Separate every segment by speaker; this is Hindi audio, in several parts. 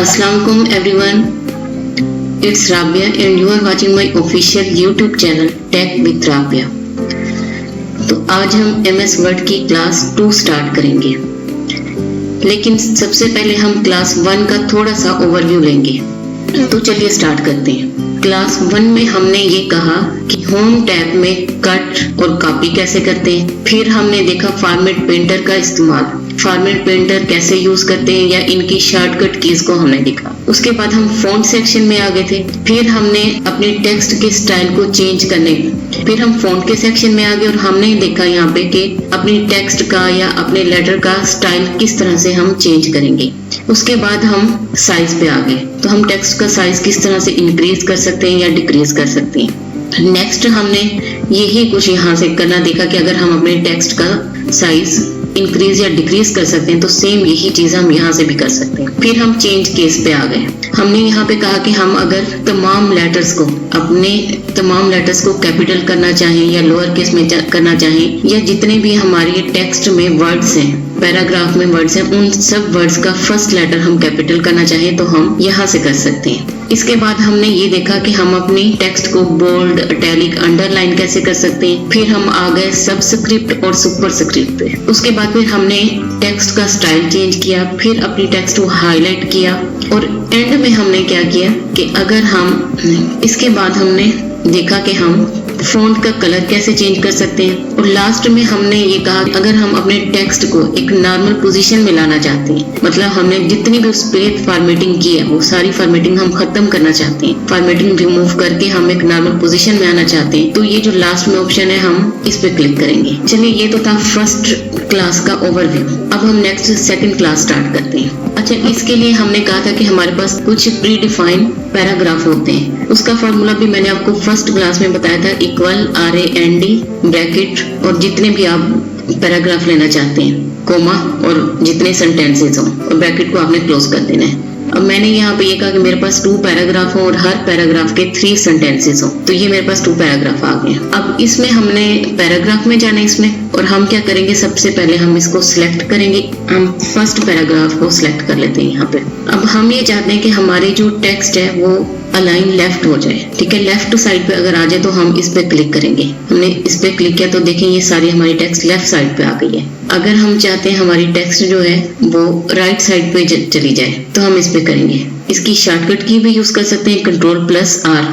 Speaker 1: Assalamualaikum everyone. It's Rabia and you are watching my official YouTube channel Tech with Rabia. तो आज हम MS Word की क्लास 2 स्टार्ट करेंगे, लेकिन सबसे पहले हम क्लास 1 का थोड़ा सा ओवरव्यू लेंगे। तो चलिए स्टार्ट करते हैं। क्लास 1 में हमने ये कहा कि होम टैब में कट और कॉपी कैसे करते हैं। फिर हमने देखा फॉर्मेट पेंटर का इस्तेमाल, फॉर्मेट पेंटर कैसे यूज करते हैं या इनकी शॉर्टकट कीज को हमने देखा। उसके बाद हम फॉन्ट सेक्शन में आ गए थे। फिर हमने अपने टेक्स्ट के स्टाइल को चेंज करने, फिर हम फॉन्ट के सेक्शन में आ गए और हमने देखा यहाँ पे कि अपनी टेक्स्ट का या अपने लेटर का स्टाइल किस तरह से हम चेंज करेंगे। उसके बाद हम साइज पे आ गए, तो हम टेक्स्ट का साइज किस तरह से इंक्रीज कर सकते हैं या डिक्रीज कर सकते हैं। नेक्स्ट हमने यही कुछ यहाँ से करना देखा कि अगर हम अपने टेक्स्ट का साइज इंक्रीज या डिक्रीज कर सकते हैं तो सेम यही चीज हम यहाँ से भी कर सकते हैं। फिर हम चेंज केस पे आ गए। हमने यहाँ पे कहा कि हम अगर तमाम लेटर्स को कैपिटल करना चाहें या लोअर केस में करना चाहें, या जितने भी हमारे टेक्स्ट में वर्ड्स हैं, पैराग्राफ में वर्ड्स हैं, उन सब वर्ड्स का फर्स्ट लेटर हम कैपिटल करना चाहें तो हम यहाँ से कर सकते हैं। इसके बाद हमने ये देखा कि हम अपनी टेक्स्ट को बोल्ड, इटैलिक, अंडरलाइन कैसे कर सकते हैं। फिर हम आ गए सबस्क्रिप्ट और सुपरस्क्रिप्ट पे। उसके बाद फिर हमने टेक्स्ट का स्टाइल चेंज किया, फिर अपनी टेक्स्ट को हाईलाइट किया और एंड में हमने क्या किया कि अगर हम इसके बाद हमने देखा कि हम फॉन्ट का कलर कैसे चेंज कर सकते हैं। और लास्ट में हमने ये कहा कि अगर हम अपने टेक्स्ट को एक नॉर्मल पोजीशन में लाना चाहते हैं, मतलब हमने जितनी भी उस पे फॉर्मेटिंग की है वो सारी फॉर्मेटिंग हम खत्म करना चाहते हैं, फॉर्मेटिंग रिमूव करके हम एक नॉर्मल पोजीशन में आना चाहते हैं, तो ये जो लास्ट में ऑप्शन है हम इस पे क्लिक करेंगे। चलिए, ये तो था फर्स्ट क्लास का ओवरव्यू। अब हम नेक्स्ट सेकंड क्लास स्टार्ट करते हैं। अच्छा, इसके लिए हमने कहा था कि हमारे पास कुछ प्री डिफाइंड पैराग्राफ होते हैं। उसका फॉर्मूला भी मैंने आपको फर्स्ट क्लास में बताया था, इक्वल RAND ब्रैकेट और जितने भी आप पैराग्राफ लेना चाहते हैं, कोमा और जितने सेंटेंसेस हों, और ब्रैकेट को आपने क्लोज कर देना है। अब मैंने यहाँ पे ये कहा कि मेरे पास 2 पैराग्राफ हो और हर पैराग्राफ के 3 सेंटेंसेस हो, तो ये मेरे पास 2 पैराग्राफ आ गए। अब इसमें हमने पैराग्राफ में जाना है इसमें, और हम क्या करेंगे, सबसे पहले हम इसको सिलेक्ट करेंगे। हम फर्स्ट पैराग्राफ को सिलेक्ट कर लेते हैं यहाँ पे। अब हम ये चाहते हैं कि हमारे जो टेक्स्ट है वो अलाइन लेफ्ट हो जाए, ठीक है। लेफ्ट साइड पे अगर आ जाए तो हम इस पे क्लिक करेंगे। हमने इस पे क्लिक किया तो देखें ये सारी हमारी टेक्स्ट लेफ्ट साइड पे आ गई है। अगर हम चाहते हैं हमारी टेक्स्ट जो है वो राइट साइड पे चली जाए तो हम इस पे करेंगे। इसकी शॉर्टकट की भी यूज कर सकते हैं, Ctrl+R,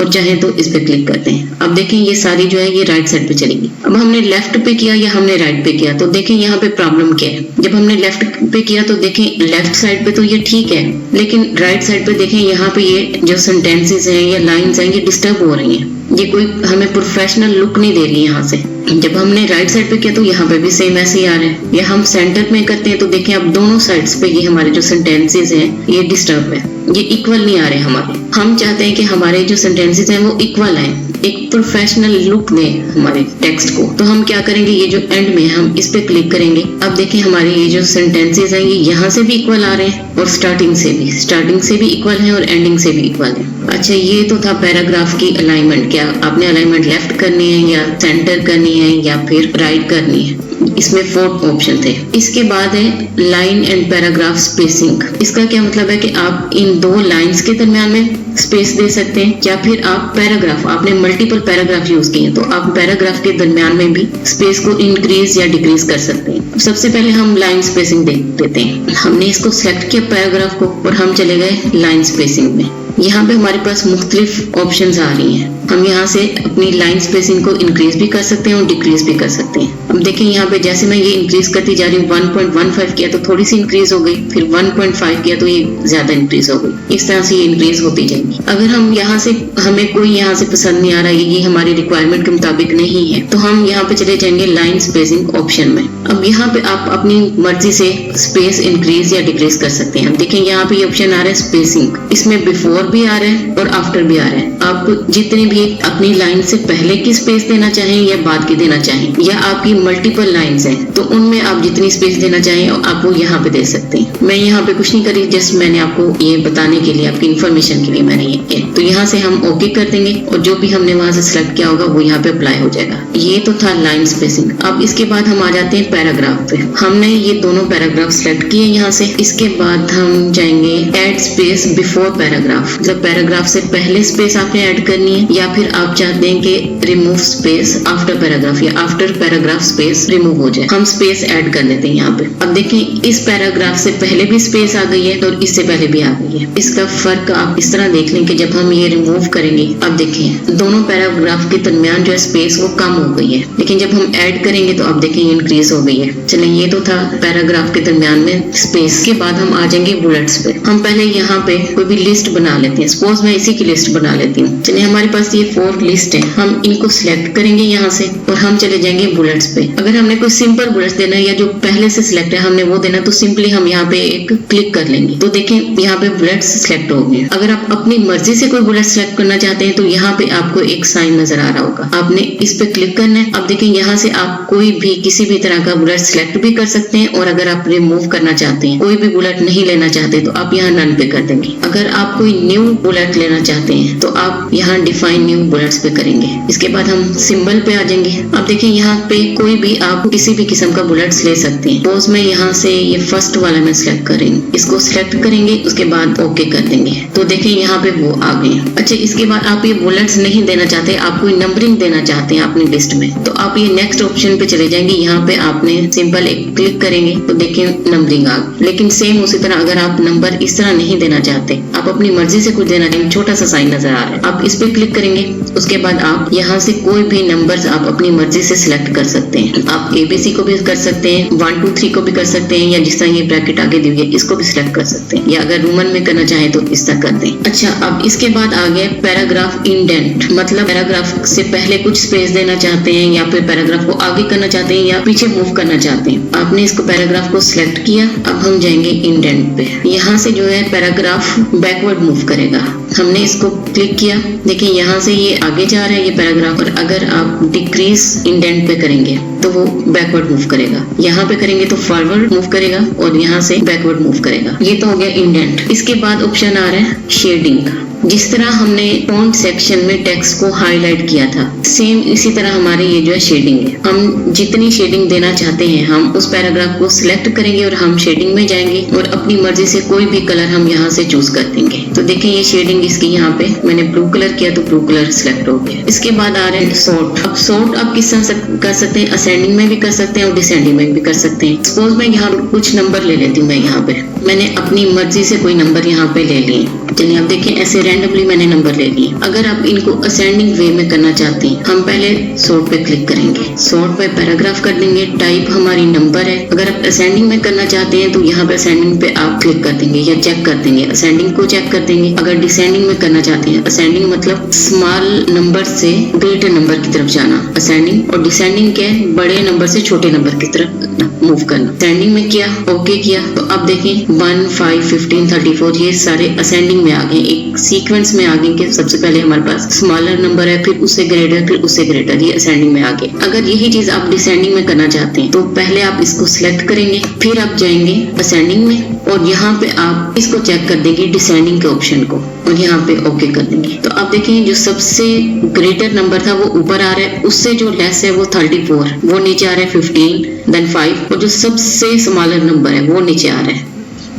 Speaker 1: और चाहे तो इस पे क्लिक करते हैं। अब देखें ये सारी जो है ये राइट साइड पे चलेगी। अब हमने लेफ्ट पे किया या हमने राइट पे किया, तो देखें यहाँ पे प्रॉब्लम क्या है। जब हमने लेफ्ट पे किया तो देखें लेफ्ट साइड पे तो ये ठीक है, लेकिन राइट साइड पे देखें यहाँ पे ये जो सेंटेंसेस हैं या लाइंस हैं ये डिस्टर्ब हो रही हैं। ये कोई हमें प्रोफेशनल लुक नहीं दे रही है यहाँ से। जब हमने राइट साइड पे किया तो यहाँ पे भी सेम ऐसे ही आ रहे हैं। या हम सेंटर में करते हैं तो देखें अब दोनों साइड्स पे ये हमारे जो सेंटेंसेस हैं ये डिस्टर्ब है, ये इक्वल नहीं आ रहे हमारे। हम चाहते हैं कि हमारे जो सेंटेंसेस हैं वो इक्वल आए, एक प्रोफेशनल लुक दे हमारे टेक्स्ट को। तो हम क्या करेंगे, ये जो एंड में हम इस पे क्लिक करेंगे। अब देखें हमारे ये जो सेंटेंसेस हैं ये यहाँ से भी इक्वल आ रहे हैं और स्टार्टिंग से भी इक्वल है और एंडिंग से भी इक्वल है। अच्छा, ये तो था पैराग्राफ की अलाइनमेंट। क्या आपने अलाइनमेंट लेफ्ट करनी है या सेंटर करनी है या फिर राइट करनी है, इसमें 4 ऑप्शन थे। इसके बाद है लाइन एंड पैराग्राफ स्पेसिंग। इसका क्या मतलब है कि आप इन 2 लाइंस के दरमियान में स्पेस दे सकते हैं, या फिर आप पैराग्राफ, आपने मल्टीपल पैराग्राफ यूज किए हैं तो आप पैराग्राफ के दरमियान में भी स्पेस को इंक्रीज या डिक्रीज कर सकते हैं। सबसे पहले हम लाइन स्पेसिंग देते हैं। हमने इसको सेलेक्ट किया पैराग्राफ को और हम चले गए लाइन स्पेसिंग में। यहाँ पे हमारे पास मुख्तलिफ ऑप्शंस आ रही हैं। हम यहाँ से अपनी लाइन स्पेसिंग को इंक्रीज भी कर सकते हैं और डिक्रीज भी कर सकते हैं। अब देखें यहाँ पे जैसे मैं ये इंक्रीज करती जा रही हूँ, 1.15 किया तो थोड़ी सी इंक्रीज हो गई, फिर 1.5 किया तो ये ज्यादा इंक्रीज हो गई। इस तरह से ये इंक्रीज होती जाएगी। अगर हम यहाँ से, हमें कोई यहाँ से पसंद नहीं आ रहा है, ये हमारी रिक्वायरमेंट के मुताबिक नहीं है, तो हम यहाँ पे चले जाएंगे लाइन स्पेसिंग ऑप्शन में। अब यहाँ पे आप अपनी मर्जी से स्पेस इंक्रीज या डिक्रीज कर सकते हैं। देखें यहाँ पे ये ऑप्शन आ रहा है स्पेसिंग, इसमें बिफोर भी आ रहा है और आफ्टर भी आ रहा है। आप जितनी भी अपनी लाइन से पहले की स्पेस देना चाहें या बाद की देना चाहें, या आपकी मल्टीपल लाइंस हैं तो उनमें आप जितनी स्पेस देना चाहें आप वो यहाँ पे दे सकते हैं। मैं यहाँ पे कुछ नहीं करी, जस्ट मैंने आपको ये बताने के लिए, आपकी इन्फॉर्मेशन के लिए मैंने ये तो यहाँ से हम ओके कर देंगे और जो भी हमने वहां से सिलेक्ट किया होगा वो यहाँ पे अप्लाई हो जाएगा। ये तो था लाइन स्पेसिंग। अब इसके बाद हम आ जाते हैं पैराग्राफ पे। हमने ये दोनों पैराग्राफ सिलेक्ट किए यहाँ से। इसके बाद हम जाएंगे ऐड स्पेस बिफोर पैराग्राफ, मतलब पैराग्राफ से पहले स्पेस आपने ऐड करनी है, या फिर आप चाहते हैं कि रिमूव स्पेस आफ्टर पैराग्राफ या आफ्टर पैराग्राफ स्पेस रिमूव हो जाए। हम स्पेस ऐड कर देते हैं यहाँ पे। अब देखें इस पैराग्राफ से पहले भी स्पेस आ गई है और इससे पहले भी आ गई है। इसका फर्क आप इस तरह देख लें कि जब हम ये रिमूव करेंगे, अब देखें दोनों पैराग्राफ के दरमियान जो है स्पेस वो कम हो गई है, लेकिन जब हम ऐड करेंगे तो अब देखें इंक्रीज हो गई है। चलें, ये तो था पैराग्राफ के दरमियान में स्पेस। के बाद हम आ जाएंगे बुलेट्स पे। हम पहले यहाँ पे कोई भी लिस्ट बना लेते हैं। सपोज मैं इसी की लिस्ट बना लेती हूँ। चलिए, हमारे पास ये 4 लिस्ट है, हम इनको सिलेक्ट करेंगे यहाँ से और हम चले जाएंगे बुलेट्स पे। अगर हमने कोई सिंपल बुलेट्स देना है या जो पहले से सिलेक्ट है हमने वो देना, तो सिंपली हम यहाँ पे एक क्लिक कर लेंगे तो देखें यहाँ पे बुलेट्स सिलेक्ट हो गए। अगर आप अपनी मर्जी से कोई बुलेट सिलेक्ट करना चाहते हैं तो यहाँ पे आपको एक साइन नजर आ रहा होगा, आपने इस पे क्लिक करना है। अब देखें यहाँ से आप कोई भी किसी भी तरह का बुलेट सिलेक्ट भी कर सकते हैं, और अगर आप रिमूव करना चाहते हैं, कोई भी बुलेट नहीं लेना चाहते तो आप यहाँ नन पे कर देंगे। अगर आप कोई न्यू बुलेट लेना चाहते हैं तो आप यहाँ डिफाइन न्यू बुलेट्स पे करेंगे। इसके बाद हम सिंबल पे आ जाएंगे। अब देखिए यहाँ पे कोई भी आप किसी भी किस्म का बुलेट्स ले सकते हैं। सपोज मैं यहाँ से ये फर्स्ट वाला मैं सिलेक्ट करेंगे, इसको सिलेक्ट करेंगे, उसके बाद ओके कर देंगे तो देखें यहाँ पे वो आ गए। अच्छा, इसके बाद आप ये बुलेट्स नहीं देना चाहते, आप कोई नंबरिंग देना चाहते हैं अपनी लिस्ट में, तो आप ये नेक्स्ट ऑप्शन पे चले जाएंगे। यहाँ पे आपने सिंपल एक क्लिक करेंगे तो देखिए नंबरिंग आ गई। लेकिन सेम उसी तरह अगर आप नंबर इस तरह नहीं देना चाहते, आप अपनी मर्जी से कुछ देना चाहते, छोटा सा साइन नजर आ रहा है, आप इस पे क्लिक करेंगे। उसके बाद आप यहाँ से कोई भी नंबर्स आप अपनी मर्जी से सिलेक्ट कर सकते हैं। आप ABC को भी कर सकते हैं, 1 2 3 को भी कर सकते हैं, या जिस तरह ये ब्रैकेट आगे दी हुई है इसको भी सिलेक्ट कर सकते हैं, या अगर रोमन में करना चाहे तो इस तरह कर दें। अच्छा, अब इसके बाद आ गया पैराग्राफ इंडेंट, मतलब पैराग्राफ से पहले कुछ स्पेस देना चाहते हैं या फिर पैराग्राफ को आगे करना चाहते हैं या पीछे मूव करना चाहते हैं। आपने इसको पैराग्राफ को सिलेक्ट किया। अब हम जाएंगे इंडेंट पे। यहाँ से जो है पैराग्राफ बैकवर्ड मूव करेगा। हमने इसको क्लिक किया, देखिए यहाँ से ये आगे जा रहा है ये पैराग्राफ, और अगर आप डिक्रीज इंडेंट पे करेंगे तो वो बैकवर्ड मूव करेगा। यहाँ पे करेंगे तो फॉरवर्ड मूव करेगा और यहाँ से बैकवर्ड मूव करेगा। ये तो हो गया इंडेंट। इसके बाद ऑप्शन आ रहा है शेडिंग। जिस तरह हमने फॉन्ट सेक्शन में टेक्स्ट को हाईलाइट किया था, सेम इसी तरह हमारे ये जो है शेडिंग है। हम जितनी शेडिंग देना चाहते हैं हम उस पैराग्राफ को सिलेक्ट करेंगे और हम शेडिंग में जाएंगे और अपनी मर्जी से कोई भी कलर हम यहाँ से चूज कर देंगे। तो देखें ये शेडिंग इसकी यहाँ पे मैंने ब्लू कलर किया तो ब्लू कलर सिलेक्ट हो गया। इसके बाद आ रहे हैं सॉर्ट। अब सॉर्ट आप किस तरह कर सकते हैं, असेंडिंग में भी कर सकते हैं और डिसेंडिंग में भी कर सकते हैं। सपोज मैं यहाँ कुछ नंबर ले लेती हूँ, मैं यहाँ पे मैंने अपनी मर्जी से कोई नंबर यहाँ पे ले लिए। चलिए अब देखें ऐसे रैंडमली मैंने नंबर ले लिए। अगर आप इनको असेंडिंग वे में करना चाहते हैं, हम पहले सॉर्ट पे क्लिक करेंगे, सॉर्ट पे पैराग्राफ कर देंगे, टाइप हमारी नंबर है। अगर आप असेंडिंग में करना चाहते हैं तो यहाँ पे असेंडिंग पे आप क्लिक कर देंगे या चेक कर देंगे, असेंडिंग को चेक कर देंगे। अगर डिसेंडिंग में करना चाहते हैं, असेंडिंग मतलब स्मॉल नंबर से ग्रेटर नंबर की तरफ जाना असेंडिंग, और डिसेंडिंग के बड़े नंबर से छोटे नंबर की तरफ मूव करना। असेंडिंग में किया, ओके किया, तो अब देखें 1 5 15 34 ये सारे असेंडिंग में आ गए, एक सीक्वेंस में आ गए कि सबसे पहले हमारे पास स्मॉलर नंबर है, फिर उससे ग्रेटर, फिर उससे ग्रेटर, ये असेंडिंग में आ गए। अगर यही चीज आप डिसेंडिंग में करना चाहते हैं तो पहले आप इसको सिलेक्ट करेंगे, फिर आप जाएंगे असेंडिंग में और यहाँ पे आप इसको चेक कर देंगे डिसेंडिंग के ऑप्शन को और यहाँ पे ओके कर देंगे। तो आप देखें जो सबसे ग्रेटर नंबर था वो ऊपर आ रहा है, उससे जो लेस है वो 34, वो नीचे आ रहा है 15 देन 5, और जो सबसे स्मॉलर नंबर है वो नीचे आ रहा है।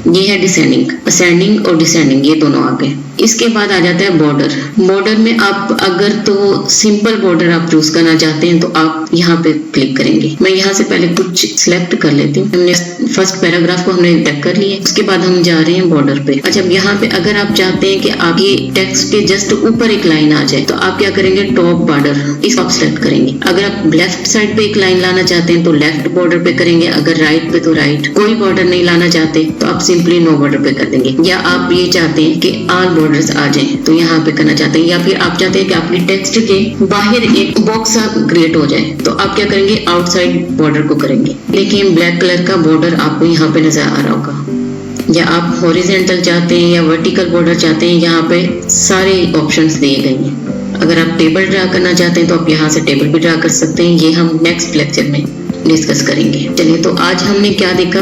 Speaker 1: ये है डिसेंडिंग, असेंडिंग और डिसेंडिंग ये दोनों आ गए। इसके बाद आ जाता है बॉर्डर। बॉर्डर में आप अगर तो सिंपल बॉर्डर आप चूज करना चाहते हैं तो आप यहाँ पे क्लिक करेंगे। मैं यहाँ से पहले कुछ सिलेक्ट कर लेती हूँ। हमने फर्स्ट पैराग्राफ को हमने चेक कर लिया, उसके बाद हम जा रहे हैं बॉर्डर पे। अच्छा यहाँ पे अगर आप चाहते हैं कि आगे टेक्स्ट के जस्ट ऊपर एक लाइन आ जाए तो आप क्या करेंगे, टॉप बॉर्डर इसको आप सिलेक्ट करेंगे। अगर आप लेफ्ट साइड पे एक लाइन लाना चाहते हैं तो लेफ्ट बॉर्डर पे करेंगे, अगर राइट पे तो राइट। कोई बॉर्डर नहीं लाना चाहते तो आप सिंपली नो बॉर्डर पे कर देंगे, या आप ये चाहते हैं कि ऑल बॉर्डर्स आ जाएं तो यहाँ पे करना चाहते हैं, या फिर आप चाहते हैं कि आपके टेक्स्ट के बाहर एक बॉक्स क्रिएट हो जाए तो आप क्या करेंगे, आउटसाइड बॉर्डर को करेंगे। लेकिन ब्लैक कलर का बॉर्डर आपको यहाँ पे नजर आ रहा होगा, या आप हॉरिजॉन्टल चाहते हैं या वर्टिकल बॉर्डर चाहते हैं, यहाँ पे सारे ऑप्शंस दिए गए हैं। अगर आप टेबल ड्रा करना चाहते हैं तो आप यहाँ से टेबल भी ड्रा कर सकते हैं, ये हम नेक्स्ट लेक्चर में डिस्कस करेंगे। चलिए, तो आज हमने क्या देखा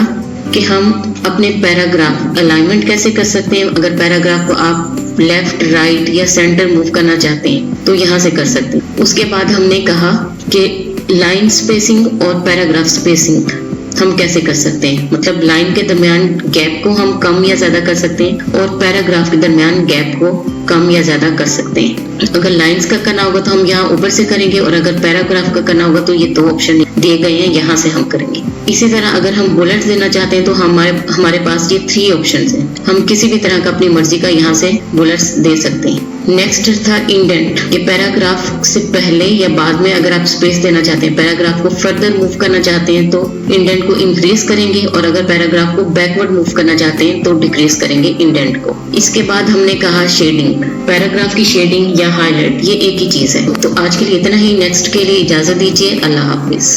Speaker 1: कि हम अपने पैराग्राफ अलाइनमेंट कैसे कर सकते हैं। अगर पैराग्राफ को आप लेफ्ट, राइट या सेंटर मूव करना चाहते हैं तो यहाँ से कर सकते हैं। उसके बाद हमने कहा कि लाइन स्पेसिंग और पैराग्राफ स्पेसिंग हम कैसे कर सकते हैं, मतलब लाइन के दरमियान गैप को हम कम या ज्यादा कर सकते हैं और पैराग्राफ के दरमियान गैप को कम या ज्यादा कर सकते हैं। अगर लाइंस का करना होगा तो हम यहाँ ऊपर से करेंगे और अगर पैराग्राफ का करना होगा तो ये 2 ऑप्शन दिए गए हैं, यहाँ से हम करेंगे। इसी तरह अगर हम बुलेट्स देना चाहते हैं तो हमारे पास ये 3 ऑप्शंस हैं, हम किसी भी तरह का अपनी मर्जी का यहाँ से बुलेट्स दे सकते हैं। नेक्स्ट था इंडेंट। ये पैराग्राफ से पहले या बाद में अगर आप स्पेस देना चाहते हैं, पैराग्राफ को फर्दर मूव करना चाहते हैं तो इंडेंट को इंक्रीज करेंगे और अगर पैराग्राफ को बैकवर्ड मूव करना चाहते हैं तो डिक्रीज करेंगे इंडेंट को। इसके बाद हमने कहा शेडिंग, पैराग्राफ की शेडिंग या हाईलाइट, ये एक ही चीज है। तो आज के लिए इतना ही, नेक्स्ट के लिए इजाजत दीजिए। अल्लाह हाफिज।